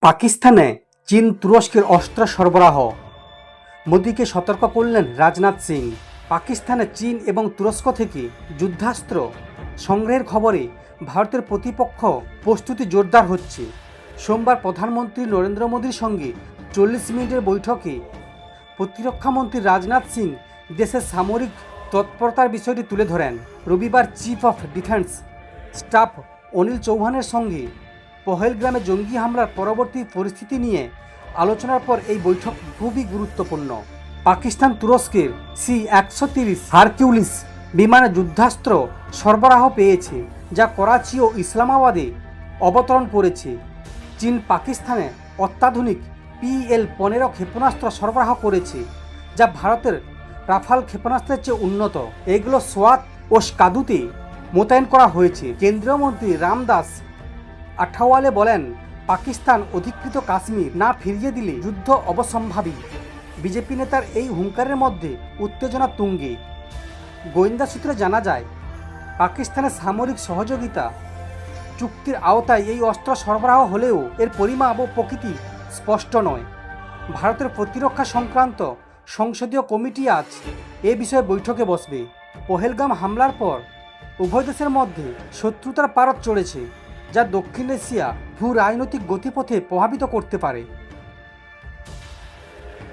পাকিস্তানে চীন তুরস্কের অস্ত্র সরবরাহ, মোদিকে সতর্ক করলেন রাজনাথ সিং। পাকিস্তানে চীন এবং তুরস্ক থেকে যুদ্ধাস্ত্র সংগ্রহের খবরে ভারতের প্রতিপক্ষ প্রস্তুতি জোরদার হচ্ছে। সোমবার প্রধানমন্ত্রী নরেন্দ্র মোদীর সঙ্গে 40 মিনিটের বৈঠকে প্রতিরক্ষামন্ত্রী রাজনাথ সিং দেশের সামরিক তৎপরতার বিষয়টি তুলে ধরেন। রবিবার chief of defence staff Anil চৌহানের সঙ্গে পহেলগ্রামে জঙ্গি হামলার পরবর্তী পরিস্থিতি নিয়ে আলোচনার পর এই বৈঠক খুবই গুরুত্বপূর্ণ। পাকিস্তান তুরস্কের C-130 হারকিউলিস বিমানে যুদ্ধাস্ত্র সরবরাহ পেয়েছে, যা করাচি ও ইসলামাবাদে অবতরণ করেছে। চীন পাকিস্তানে অত্যাধুনিক PL-15 ক্ষেপণাস্ত্র সরবরাহ করেছে, যা ভারতের রাফাল ক্ষেপণাস্ত্রের চেয়ে উন্নত। এগুলো সোয়াত ও স্কাদুতে মোতায়েন করা হয়েছে। কেন্দ্রীয় মন্ত্রী রামদাস আঠাওয়ালে বলেন, পাকিস্তান অধিকৃত কাশ্মীর না ফিরিয়ে দিলে যুদ্ধ অবশ্যম্ভাবী। বিজেপি নেতার এই হুঙ্কারের মধ্যে উত্তেজনা তুঙ্গে। গোয়েন্দা সূত্রে জানা যায়, পাকিস্তানের সামরিক সহযোগিতা চুক্তির আওতায় এই অস্ত্র সরবরাহ হলেও এর পরিমাপ ও প্রকৃতি স্পষ্ট নয়। ভারতের প্রতিরক্ষা সংক্রান্ত সংসদীয় কমিটি আজ এ বিষয়ে বৈঠকে বসবে। পহেলগাম হামলার পর উভয় দেশের মধ্যে শত্রুতার পারদ চড়েছে, যা দক্ষিণ এশিয়া ভূ রাজনৈতিক গতিপথে প্রভাবিত করতে পারে।